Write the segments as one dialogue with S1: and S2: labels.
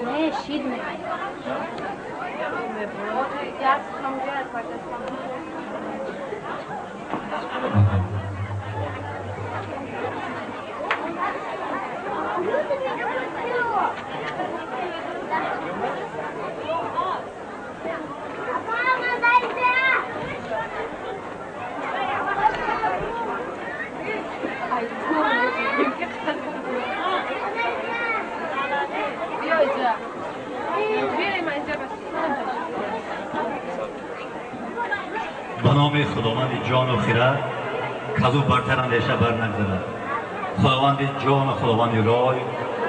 S1: Ne, şiir mi?
S2: به نام خداوند جان و خرد کزو برتر اندیشه بر نگذرد. خداوند جان و خداوند رای،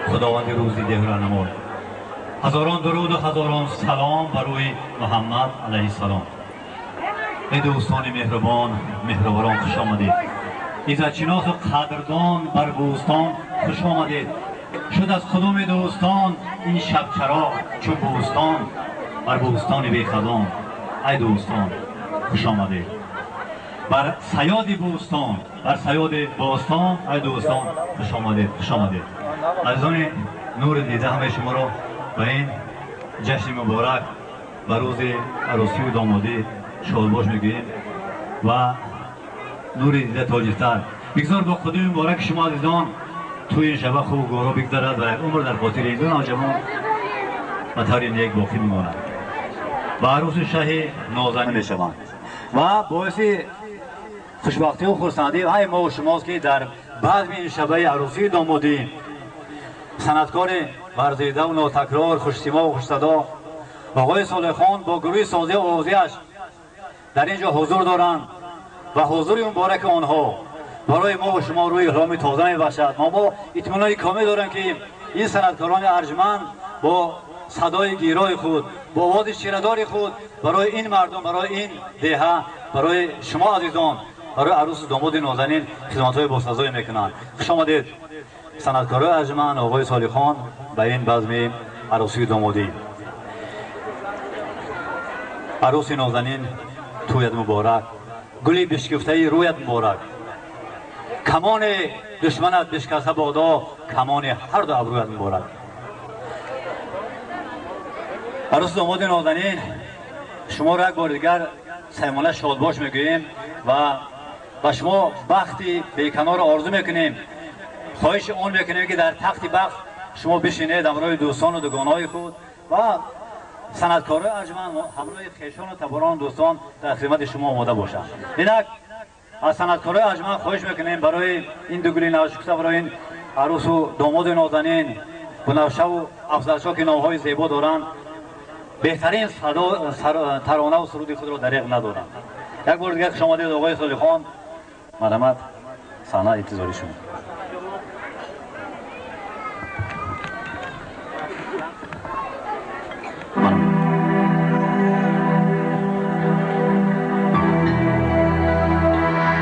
S2: خداوند روزی ده رهنمای. هزاران درود و هزاران سلام بر روی محمد علیه السلام. ای دوستان مهربان، مهربان خوش آمدید. عزتشناس و قدردان بر بوستان خوش آمدید. شد از کدام دوستان این شب چراغ چو بوستان بر بوستان بی خزان. ای دوستان خوش آمدید. بر صیاد بوستان، بر صیاد باستان، ای دوستان خوش آمدید، خوش آمدید. عزیزان نور دیده همه شما را به این جشن مبارک بر روز عروسی و دامادی شادباش میگوییم و نور دیده تاجستر. بگذار با خدای مبارک شما عزیزان توی این شبه خوب گورا بگذارد و یک عمر در خاطر این دو نوجوان و طور نیک باقی میماند و عروس شه نازنین میشوند و باعث خوشبختی و خرسندی های ما و شماست که در بعد این شبه عروسی دامادی صنعتکار ورزیده و ناتکرار خوش‌سیما و خوش‌صدا آقای صالح خان با گروه سازی و آوازی‌اش در اینجا حضور دارند و حضور مبارک آنها برای ما و شما روی احرام تازه می‌بخشد. ما اطمینان کامل داریم که این صنعتکاران ارجمند با صدای گیرای خود، با آواز شیردار خود برای این مردم، برای این دهه، برای شما عزیزان، برای عروس داماد نازنین خدمت‌های باسازی میکنند. خوش آمدید صنعتکاران ارجمند آقای صالح خان به این بزم عروسی دامادی. عروس نازنین تویت مبارک، گلی بشکفته رویت مبارک. کمان دشمنت بشکسته بادا، کمان هر دو ابرویت مبارک. عروس داماد نازنین شما را یک بار دیگر سیمانه شادباش میگوییم و به شما بختی بیکنار آرزو میکنیم. خواهش اون میکنیم که در تخت بخت شما بشینید همراه دوستان و دوگانهای خود و صنعتکاران ارجمند همراه خویشان و تباران دوستان در خدمت شما آماده باشند. اینک از صنعتکاران ارجمند خواهش میکنیم برای این دو گلی نوشکسته، برای این عروس و داماد نازنین بنفشه و افضلشا که نامهای زیبا دارند، بهترین ترانه و سرود خود را دریغ ندارند. یک بار دیگر خوش آمدید آقای صالح خان. مرحمت، صحنه انتظاری شما.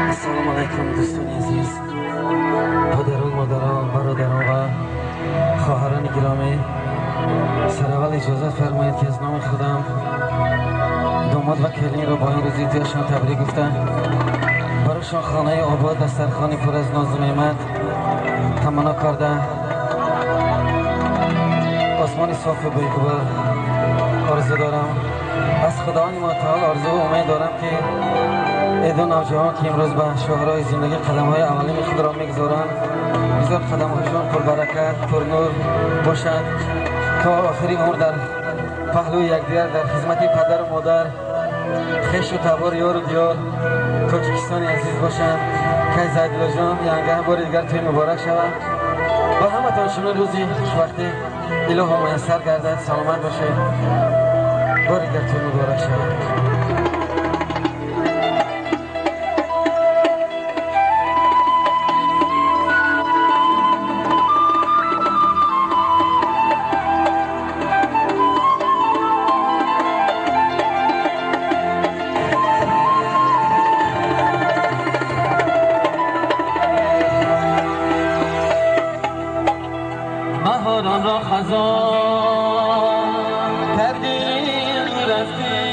S3: السلام علیکم دوستان عزیز، پدران، مادران، برادران و خواهران گرامی، سرول اجازه فرمایید که از نام خودم داماد و کلین را با این روز عیدیشان تبریک گفتم. برایشان خانه آباد، دسترخوانی پر از ناز و نعمت تمنا کرده، آسمان صاف و بی‌غبار آرزو دارم. از خداوند متعال آرزو و امید دارم که این دو نوجوان که امروز به شاهراه زندگی قدم‌های اولین خود را می‌گذارند، بسیار قدم‌هایشان پربرکت، پرنور باشد تا آخرین عمر در پهلوی یکدیگر در خدمت پدر و مادر، خویش و تبار، یار و دیار تاجیکستان عزیز باشند. که زیدالله جان یانگه بار دیگر توی مبارک شود و همتان شما روزی خوشبختی اله و میسر گردد. سلامت باشید، بار دیگر توی مبارک شود. بهاران را خزان کردی رفتی،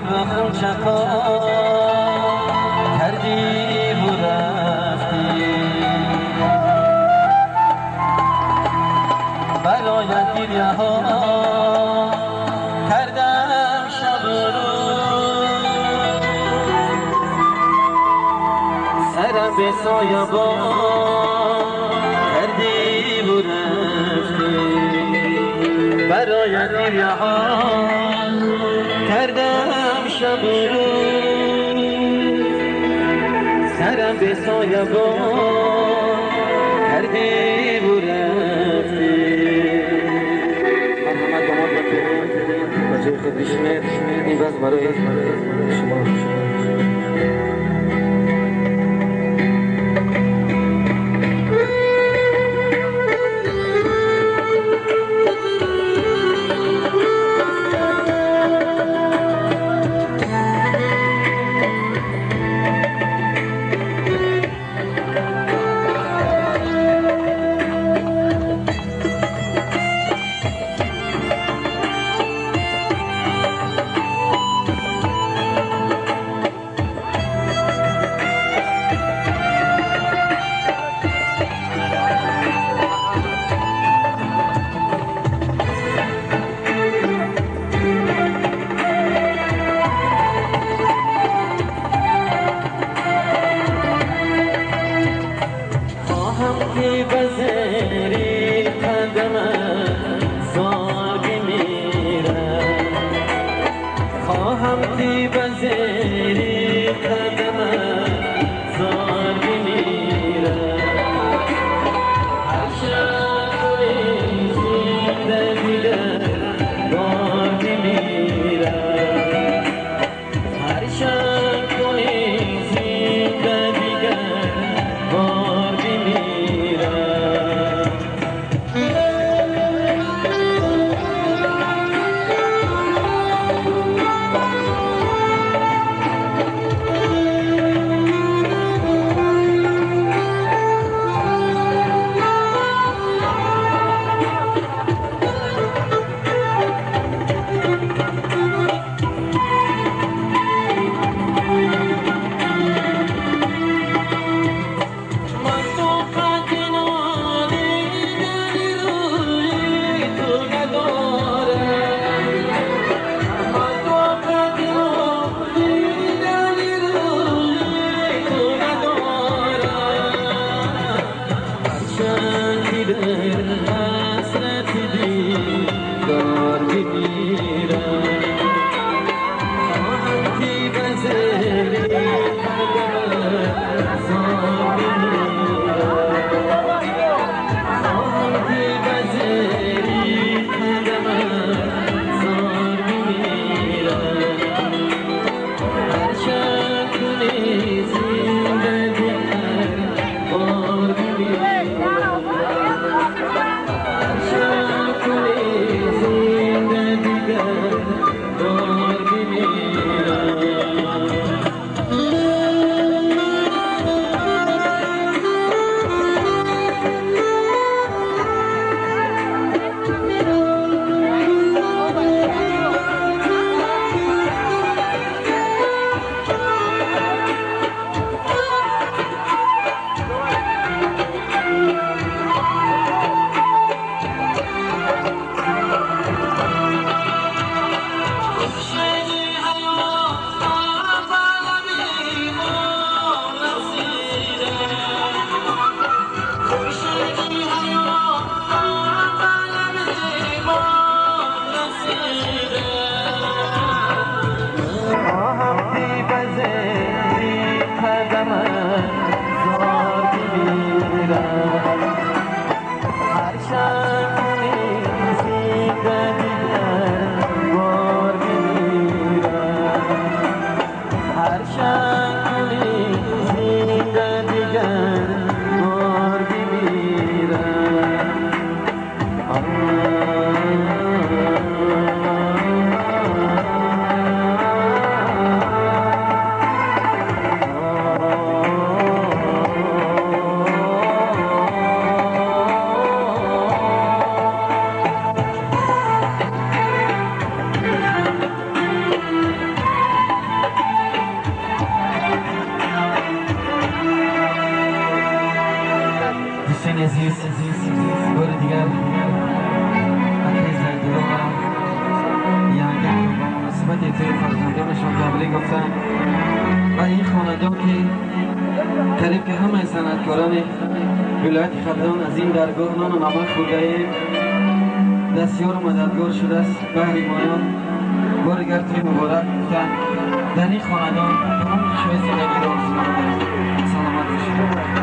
S3: دلم به خون چکا کردی و رفتی برایت گریه ها کردم شب رو سرم به سایبان کردی و رفتی برایت گریه ها کردم شب رو سرم به سایبان کردی و رفتی مرحمت داماد و پیمان بچه خود بشنید این بس برای شما عزیز بار دیگر اکی زنگیرو یعنی با مناسبت توی فرزندانشون قبلی گفتن و این خاندان که قریب که همه صنعتکاران ولایت خبران از این درگاه نان و نمک خورده دستیار و مددگار شده است. بهر مایان بار دیگر توی مبارک گفتن در این خاندان تمام خوشهای زندگی را آرزو می‌کنم. سلامت باشید.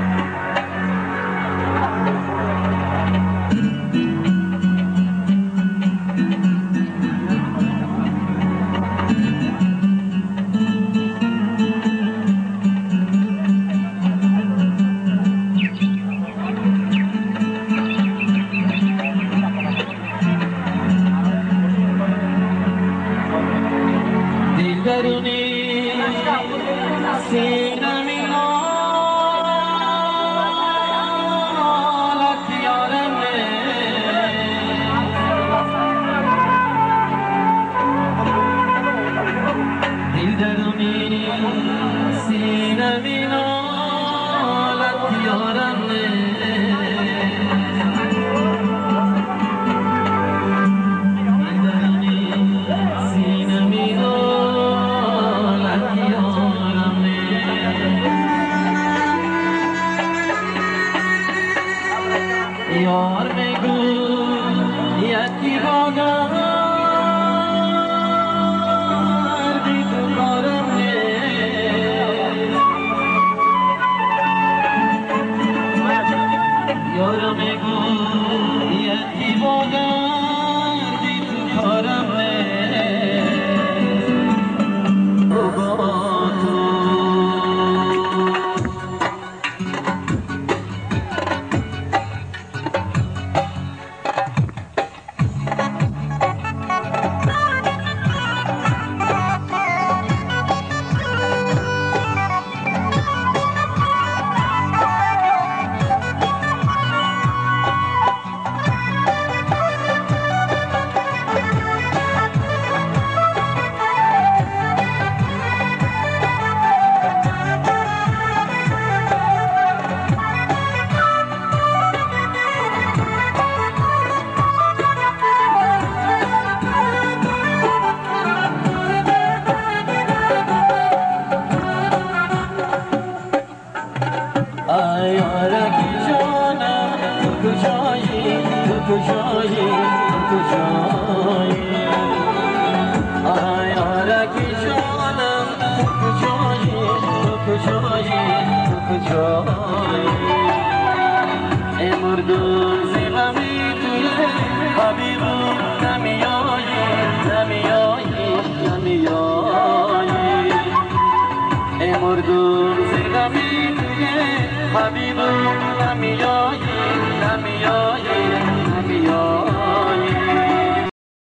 S3: حبیبم نمیایی